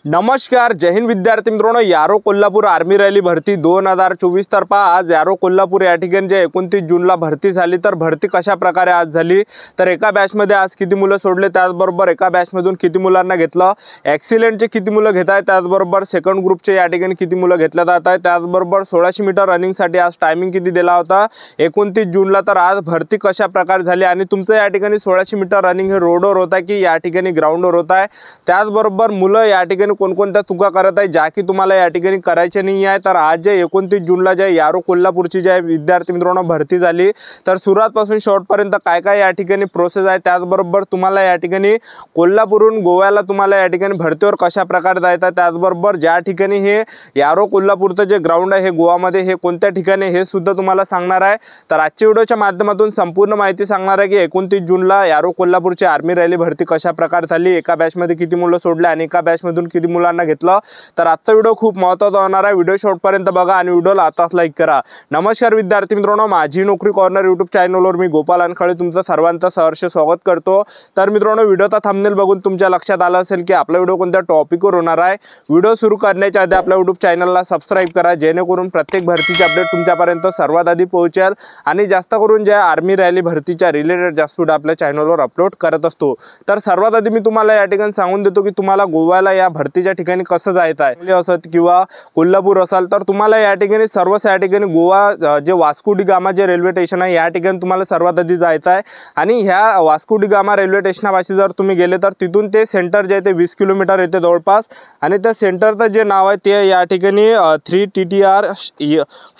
नमस्कार, जय हिंद विद्यार्थी मित्रांनो। यारो कोल्हापूर आर्मी रॅली भरती 2024 तर्फे आज यारो कोल्हापूर या ठिकाणी जे 29 जूनला भरती झाली, तर भरती कशा प्रकारे आज झाली, तर एका बॅचमध्ये आज किती मुलं सोडले, त्याचबरोबर एका बॅचमधून किती मुलांना घेतलं, एक्सिलेंटचे किती मुलं घेत आहेत, त्याचबरोबर सेकंड ग्रुपचे या ठिकाणी किती मुलं घेतले जात आहेत, त्याचबरोबर 1600 मीटर रनिंगसाठी आज टायमिंग किती दिला होता 29 जूनला, तर आज भरती कशा प्रकारे झाली आणि तुमचं या ठिकाणी 1600 मीटर रनिंग हे रोडवर होत आहे की या ठिकाणी ग्राउंडवर होत आहे, त्याचबरोबर मुलं या ठिकाणी कोणकोणत्या चुका करत आहे ज्या की तुम्हाला या ठिकाणी करायचे नाही आहे। तर आज जे 29 जूनला जे यारो कोल्हापूरची जे विद्यार्थी मित्रांनो भरती झाली, तर सुरुवातपासून शेवटपर्यंत काय काय या ठिकाणी प्रोसेस आहे, त्याचबरोबर तुम्हाला या ठिकाणी कोल्हापूरहून गोव्याला तुम्हाला या ठिकाणी भरतीवर कशा प्रकारे जायचं, त्याचबरोबर ज्या ठिकाणी हे यारो कोल्हापूरचं जे ग्राउंड आहे हे गोवामध्ये हे कोणत्या ठिकाणी हे सुद्धा तुम्हाला सांगणार आहे। तर आजच्या व्हिडिओच्या माध्यमातून संपूर्ण माहिती सांगणार आहे की 29 जूनला यारो कोल्हापूरची आर्मी रॅली भरती कशा प्रकारे झाली, एका बॅचमध्ये किती मुलं सोडले आणि एका बॅचमधून किती मुलांना घेतलं। तर आजचा व्हिडिओ खूप महत्त्वाचा होणार आहे, व्हिडिओ शेवटपर्यंत बघा आणि व्हिडिओला आताच लाईक करा। नमस्कार विद्यार्थी मित्रांनो, माझी नोकरी कॉर्नर यूट्यूब चॅनलवर मी गोपाल अनखळे तुमचं सर्वांचं सहर्ष स्वागत करतो। तर मित्रांनो, व्हिडिओचा थंबनेल बघून तुमच्या लक्षात आलं असेल की आपला व्हिडिओ कोणत्या टॉपिकवर होणार आहे। व्हिडिओ सुरू करण्याच्या आधी आपल्या यूट्यूब चॅनलला सबस्क्राइब करा, जेणेकरून प्रत्येक भरतीची अपडेट तुमच्यापर्यंत सर्वात आधी पोहोचेल आणि जास्त करून ज्या आर्मी रॅली भरतीच्या रिलेटेड जास्त व्हिडिओ आपल्या चॅनलवर अपलोड करत असतो। तर सर्वात आधी मी तुम्हाला या ठिकाणी सांगून देतो की तुम्हाला गोव्याला या भरतीच्या ठिकाणी कसं जायचं आहे, असत किंवा कोल्हापूर असाल तर तुम्हाला या ठिकाणी सर्वच या ठिकाणी गोवा जे वास्को डी गामा जे रेल्वे स्टेशन आहे या ठिकाणी तुम्हाला सर्वात आधी जायचं आहे आणि ह्या वास्को डी गामा रेल्वे स्टेशनपाशी जर तुम्ही गेले तर तिथून ते सेंटर जे आहे ते 20 किलोमीटर येते जवळपास आणि त्या सेंटरचं जे नाव आहे ते या ठिकाणी 3 TTR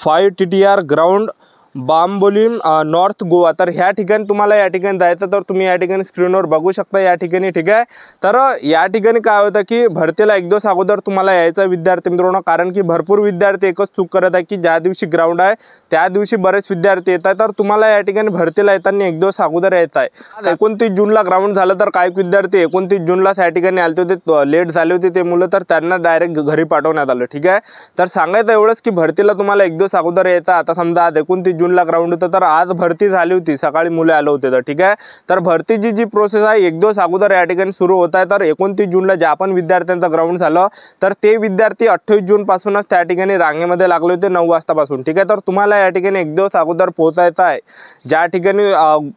5 TTR ground Bambolim north Goa. तर ह्या ठिकाणी तुम्हाला या ठिकाणी जायचं, तर तुम्ही या ठिकाणी स्क्रीनवर बघू शकता या ठिकाणी, ठीक आहे। तर या ठिकाणी काय होतं की भरतीला एक दिवस अगोदर तुम्हाला यायचं विद्यार्थी मित्रांनो, कारण की भरपूर विद्यार्थी एकच चूक करत आहे की ज्या दिवशी ग्राउंड आहे त्या दिवशी बरेच विद्यार्थी येत आहेत, तर तुम्हाला या ठिकाणी भरतीला येताना एक दिवस अगोदर यायचं आहे। 29 जूनला ग्राउंड झालं तर काही विद्यार्थी 29 जूनलाच या ठिकाणी आले होते, लेट झाले होते ते मुलं, तर त्यांना डायरेक्ट घरी पाठवण्यात आलं, ठीक आहे। तर सांगायचं एवढंच की भरतीला तुम्हाला एक दिवस अगोदर यायचं। आता समजा आज 29 जूनला ग्राउंड होतं, तर आज भरती झाली होती, सकाळी मुले आले होते, तर ठीक आहे। तर भरतीची जी प्रोसेस आहे एक दिवस अगोदर या ठिकाणी सुरू होत आहे। तर 29 जूनला ज्या पण विद्यार्थ्यांचं ग्राउंड झालं तर ते विद्यार्थी 28 जून पासूनच त्या ठिकाणी रांगेमध्ये लागले होते 9 वाजतापासून, ठीक आहे। तर तुम्हाला या ठिकाणी एक दिवस अगोदर पोहोचायचं आहे ज्या ठिकाणी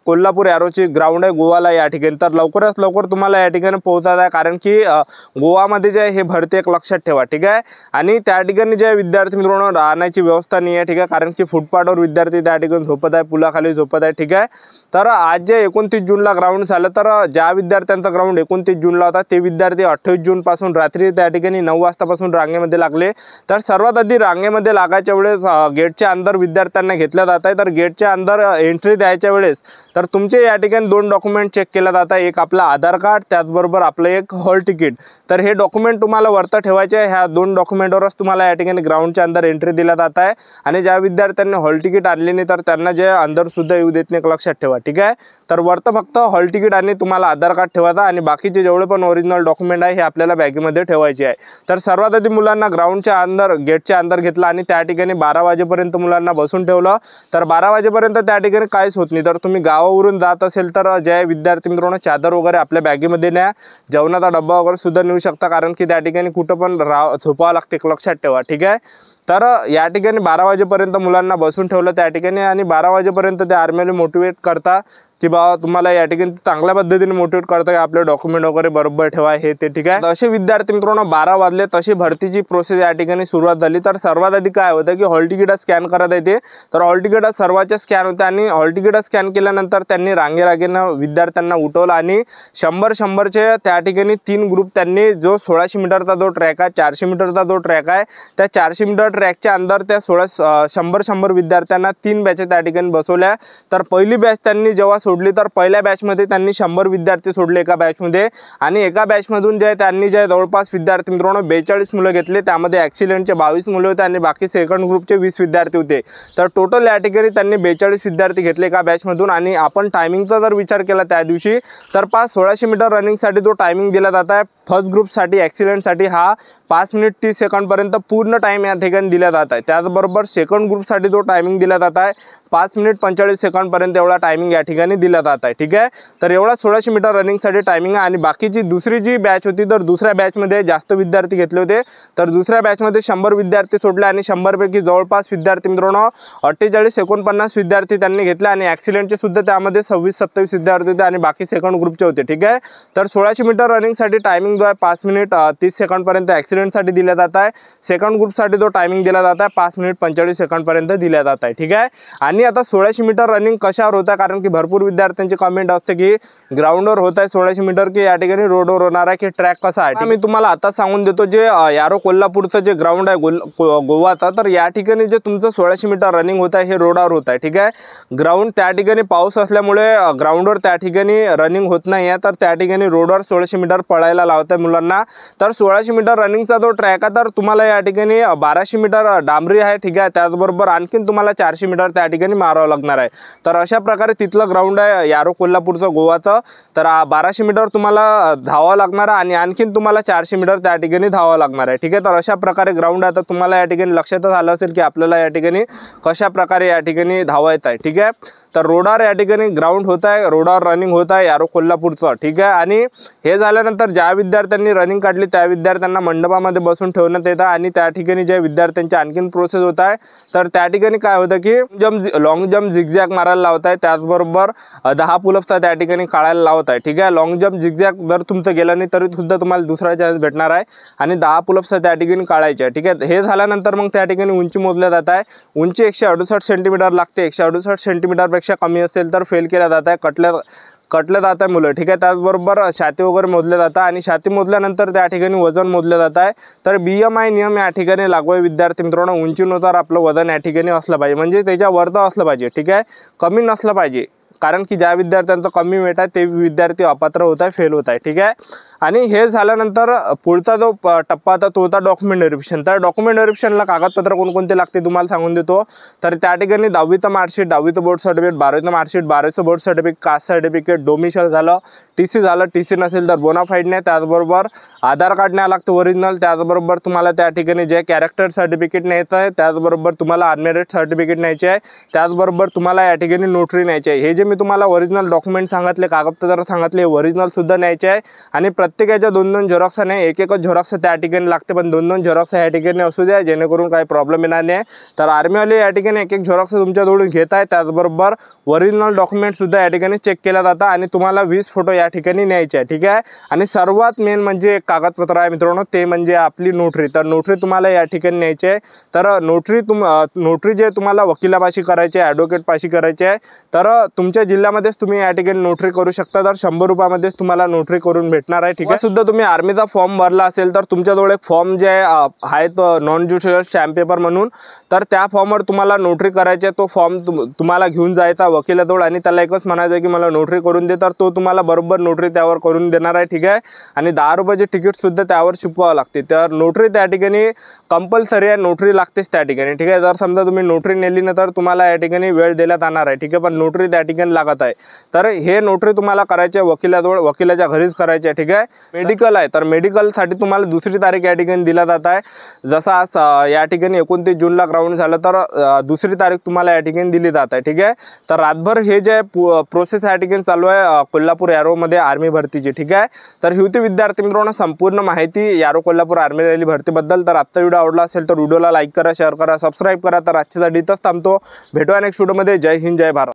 कोल्हापूर यारोची ग्राउंड आहे गोवाला या ठिकाणी, तर लवकरात लवकर तुम्हाला या ठिकाणी पोहोचायचं आहे, कारण की गोवामध्ये जे आहे हे भरती एक लक्षात ठेवा, ठीक आहे। आणि त्या ठिकाणी जे विद्यार्थी मित्रांनो राहण्याची व्यवस्था नाही आहे, ठीक आहे, कारण की फुटपाथवर विद्यार्थी त्या ठिकाणी झोपत आहे, पुलाखाली झोपत आहे, ठीक आहे। तर आज जे 29 जूनला ग्राउंड झालं, तर ज्या विद्यार्थ्यांचा ग्राउंड 29 जूनला होता ते विद्यार्थी 28 जून पासून रात्री त्या ठिकाणी 9 वाजतापासून रांगेमध्ये लागले। तर सर्वात आधी रांगेमध्ये लागायच्या वेळेस गेटच्या अंदर विद्यार्थ्यांना घेतलं जात आहे। तर गेटच्या अंदर एंट्री द्यायच्या वेळेस तर तुमचे या ठिकाणी 2 डॉक्युमेंट चेक केलं जात आहे, एक आपला आधार कार्ड, त्याचबरोबर आपलं एक हॉल तिकीट। तर हे डॉक्युमेंट तुम्हाला वरती ठेवायचे, ह्या 2 डॉक्युमेंटवरच तुम्हाला या ठिकाणी ग्राउंडच्या अंदर एंट्री दिला जात आहे आणि ज्या विद्यार्थ्यांनी हॉल तिकीट आणले नाही तर त्यांना जे अंदर सुद्धा येऊ देत नाही, लक्षात ठेवा, ठीक आहे। तर वरतं फक्त हॉल तिकीट आणि तुम्हाला आधार कार्ड ठेवायचा आणि बाकीचे जेवढे पण ओरिजिनल डॉक्युमेंट आहे हे आपल्याला बॅगेमध्ये ठेवायचे आहे। तर सर्वात आधी मुलांना ग्राउंडच्या अंदर गेटच्या अंदर घेतलं आणि त्या ठिकाणी 12 वाजेपर्यंत मुलांना बसून ठेवलं। तर 12 वाजेपर्यंत त्या ठिकाणी काहीच होत नाही। तर तुम्ही गावावरून जात असेल तर जे विद्यार्थी मित्रांनो चादर वगैरे आपल्या बॅगेमध्ये न्या, जेवणाचा डब्बा वगैरे सुद्धा नेऊ शकता, कारण की त्या ठिकाणी कुठं पण झोपावं लागते, लक्षात ठेवा, ठीक आहे। तर या ठिकाणी 12 वाजेपर्यंत मुलांना बसून ठेवलं त्या ठिकाणी आणि 12 वाजेपर्यंत ते आर्मीला मोटिवेट करता की बाबा तुम्हाला या ठिकाणी चांगल्या पद्धतीने मोटिवेट करता की आपले डॉक्युमेंट वगैरे बरोबर ठेवा, हे ते, ठीक आहे। असे विद्यार्थी मित्रांनो 12 वाजले तशी भरतीची प्रोसेस या ठिकाणी सुरुवात झाली। तर सर्वात आधी काय होतं की हॉल तिकीट स्कॅन करत येते, तर हॉल तिकीट सर्वांचे स्कॅन होते आणि हॉल तिकीट स्कॅन केल्यानंतर त्यांनी रांगेनं विद्यार्थ्यांना उठवलं आणि 100-100चे त्या ठिकाणी 3 ग्रुप त्यांनी जो 1600 मीटरचा जो ट्रॅक आहे, 400 मीटरचा जो ट्रॅक आहे, त्या 400 मीटर ट्रॅकच्या अंदर त्या 100-100 विद्यार्थ्यांना 3 बॅच त्या ठिकाणी बसवल्या। तर पहिली बॅच त्यांनी जेव्हा सोडली तर पहिल्या बॅचमध्ये त्यांनी 100 विद्यार्थी सोडले एका बॅचमध्ये आणि एका बॅचमधून जे त्यांनी जे जवळपास विद्यार्थी मित्रांनो 42 मुलं घेतले, त्यामध्ये ॲक्सिलेंटचे 22 मुलं होते आणि बाकी सेकंड ग्रुपचे 20 विद्यार्थी होते। तर टोटल या ठिकाणी त्यांनी 42 विद्यार्थी घेतले एका बॅचमधून आणि आपण टायमिंगचा जर विचार केला त्या दिवशी तर 1600 मीटर रनिंगसाठी जो टायमिंग दिला जात आहे फर्स्ट ग्रुपसाठी ॲक्सिलेंटसाठी हा 5 मिनिट 30 सेकंडपर्यंत पूर्ण टाईम या ठिकाणी दिला जात आहे। त्याचबरोबर सेकंड ग्रुपसाठी जो टायमिंग दिला जात आहे 5 मिनिट 45 सेकंडपर्यंत एवढा टायमिंग या ठिकाणी दिला जात आहे। ठीक आहे, तर एवढा 1600 मीटर रनिंगसाठी टायमिंग आहे। आणि बाकीची दुसरी जी बॅच होती तर दुसऱ्या बॅचमध्ये जास्त विद्यार्थी घेतले होते, तर दुसऱ्या बॅचमध्ये 100 विद्यार्थी सोडले आणि 100 पैकी जवळपास विद्यार्थी मित्रांनो 48 49 विद्यार्थी त्यांनी घेतले आणि ॲक्सिलेंटचे सुद्धा त्यामध्ये 26 27 विद्यार्थी होते आणि बाकी सेकंड ग्रुपचे होते। ठीक आहे, तर 1600 मीटर रनिंगसाठी टायमिंग जो आहे 5 मिनिट 30 सेकंडपर्यंत ॲक्सिलेंटसाठी दिला जात आहे। सेकंड ग्रुपसाठी जो टायमिंग दिला जात आहे 5 मिनिट 45 सेकंडपर्यंत दिला जात आहे। ठीक आहे, आणि आता 1600 मीटर रनिंग कशावर होत आहे, कारण की भरपूर विद्यार्थ्यांची कमेंट असते की ग्राउंडवर होत आहे 1600 मीटर की या ठिकाणी रोडवर होणार आहे की ट्रॅक कसा आहे। मी तुम्हाला आता सांगून देतो, जे यारो कोल्हापूरचं जे ग्राउंड आहे गोवाचा, तर या ठिकाणी जे तुमचं 1600 मीटर रनिंग होत आहे हे रोडावर होत आहे। ठीक आहे, ग्राउंड त्या ठिकाणी पाऊस असल्यामुळे ग्राउंडवर त्या ठिकाणी रनिंग होत नाही आहे, तर त्या ठिकाणी रोडवर 1600 मीटर पळायला लावत आहे मुलांना। तर 1600 मीटर रनिंगचा जो ट्रॅक आहे तर तुम्हाला या ठिकाणी 1200 मीटर डांबरी आहे। ठीक आहे, त्याचबरोबर आणखीन तुम्हाला 400 मीटर त्या ठिकाणी मारावं लागणार आहे। तर अशा प्रकारे तिथलं ग्राउंड आहे यारो कोल्हापूरचं गोवाचं। तर 1200 मीटर तुम्हाला धावावं लागणार आहे आणि आणखीन तुम्हाला 400 मीटर त्या ठिकाणी धावावं लागणार आहे। ठीक आहे, तर अशा प्रकारे ग्राउंड आहे। तर तुम्हाला या ठिकाणी लक्षातच आलं असेल की आपल्याला या ठिकाणी कशा प्रकारे या ठिकाणी धावायचं आहे। ठीक आहे, तर रोडावर या ठिकाणी ग्राउंड होत आहे, रोडावर रनिंग होत आहे यारो कोल्हापूरचं। ठीक आहे, आणि हे झाल्यानंतर ज्या विद्यार्थ्यांनी रनिंग काढली त्या विद्यार्थ्यांना मंडपामध्ये बसून ठेवण्यात येतं आणि त्या ठिकाणी ज्या विद्यार्थ्यांची आणखीन प्रोसेस होत आहे, तर त्या ठिकाणी काय होतं की लॉंग जम्प झिगझॅग मारायला लावत आहे, त्याचबरोबर 10 पुलअप्सचा त्या ठिकाणी काढायला लावत आहे। ठीक आहे, लॉंग जम्प झिगझॅग जर तुमचं गेलं नाही तरी सुद्धा तुम्हाला दुसरा चान्स भेटणार आहे आणि 10 पुलअप्सचा त्या ठिकाणी काढायचे आहे। ठीक आहे, हे झाल्यानंतर मग त्या ठिकाणी उंची मोजल्या जात आहे। उंची 168 सेंटीमीटर लागते, 168 सेंटीमीटरपेक्षा कमी असेल तर फेल केला जात आहे, कटलं जात आहे मुलं। ठीक आहे, त्याचबरोबर छाती वगैरे मोजले जातात आणि छाती मोजल्यानंतर त्या ठिकाणी वजन मोजलं जात आहे। तर BMI नियम या ठिकाणी लागू आहे विद्यार्थी मित्रांनो। उंचीनुसार आपलं वजन या ठिकाणी असलं पाहिजे, म्हणजे त्याच्या वरतं असलं पाहिजे। ठीक आहे, कमी नसलं पाहिजे, कारण की ज्या विद्यार्थ्यांचं कमी वेट आहे ते विद्यार्थी अपात्र होत आहे, फेल होत आहे। ठीक आहे, आणि हे झाल्यानंतर पुढचा जो टप्पा होता तो होता डॉक्युमेंट व्हेरिफिकेशन। तर डॉक्युमेंट व्हेरिफिकेशनला कागदपत्र कोणकोणते लागते तुम्हाला सांगून देतो। तर त्या ठिकाणी 10वीचं मार्कशीट, 10वीचं बोर्ड सर्टिफिकेट, 12वीचं मार्कशीट, 12वीचं board certificate, caste certificate, domicile झालं, TC झालं, TC नसेल तर बोनाफाईड नाही, त्याचबरोबर आधार कार्ड न्यावं लागतं ओरिजिनल, त्याचबरोबर तुम्हाला त्या ठिकाणी जे कॅरेक्टर सर्टिफिकेट न्यायचं आहे, त्याचबरोबर तुम्हाला अनमेरिट सर्टिफिकेट न्यायचे आहे, त्याचबरोबर तुम्हाला या ठिकाणी नोटरी न्यायची आहे। हे जे मी तुम्हाला ओरिजिनल डॉक्युमेंट सांगितले, कागदपत्र सांगितले, ओरिजिनल सुद्धा न्यायचे आहे आणि प्रत्येकाच्या 2-2 झेरॉक्स नाही, एक झेरॉक्स त्या ठिकाणी लागते, पण 2-2 झेरॉक्स या ठिकाणी असू द्या, जेणेकरून काही प्रॉब्लेम येणार नाही। तर आर्मीवाले या ठिकाणी एक झेरॉक्स तुमच्याजवळून घेत आहे, त्याचबरोबर ओरिजिनल डॉक्युमेंट सुद्धा या ठिकाणी चेक केला जातं आणि तुम्हाला 20 फोटो या ठिकाणी न्यायचे आहे। ठीक आहे, आणि सर्वात मेन म्हणजे एक कागदपत्र आहे मित्रांनो, ते म्हणजे आपली नोटरी। तर नोटरी तुम्हाला या ठिकाणी न्यायची आहे। तर नोटरी जे तुम्हाला वकिलापाशी करायचे, ॲडव्होकेटपाशी करायचे आहे, तर तुमच्या जिल्ह्यामध्येच तुम्ही या ठिकाणी नोटरी करू शकता। तर 100 रुपयामध्येच तुम्हाला नोटरी करून भेटणार आहे। ठीक आहे, सुद्धा तुम्ही आर्मीचा फॉर्म भरला असेल तर तुमच्याजवळ एक फॉर्म जे आहे तो नॉन ज्युडिशियल स्टॅम्प पेपर म्हणून, तर त्या फॉर्मवर तुम्हाला नोटरी करायची, तो फॉर्म तुम्हाला घेऊन जायचा वकिलाजवळ आणि त्याला एकच म्हणायचं की मला नोटरी करून दे, तर तो तुम्हाला बरोबर नोटरी त्यावर करून देणार आहे। ठीक आहे, आणि 10 रुपयाचे तिकीट सुद्धा त्यावर शिकवावं लागते। तर नोटरी त्या ठिकाणी कंपल्सरी आहे, नोटरी लागतेच त्या ठिकाणी। ठीक आहे, जर समजा तुम्ही नोटरी नेली ना तर तुम्हाला या ठिकाणी वेळ देण्यात येणार आहे। ठीक आहे, पण नोटरी त्या ठिकाणी लागत आहे। तर हे नोटरी तुम्हाला करायचे वकिलाजवळ, वकिलाच्या घरीच करायचे। ठीक आहे, मेडिकल आहे तर मेडिकलसाठी तुम्हाला दुसरी तारीख या ठिकाणी दिला जात आहे। जसं आज या ठिकाणी 29 जूनला ग्राउंड झालं तर दुसरी तारीख तुम्हाला या ठिकाणी दिली जात आहे। ठीक आहे, तर रातभर हे जे प्रोसेस या ठिकाणी चालू आहे कोल्हापूर यारोमध्ये आर्मी भरतीची। ठीक आहे, तर ही होती विद्यार्थी मित्रांनो संपूर्ण माहिती यारो कोल्हापूर आर्मी रॅली भरतीबद्दल। तर आजचा व्हिडिओ आवडला असेल तर व्हिडिओला लाईक करा, शेअर करा, सबस्क्राईब करा। तर आजच्यासाठी इथंच थांबतो, भेटूया नेक्स्ट व्हिडिओमध्ये। जय हिंद, जय भारत।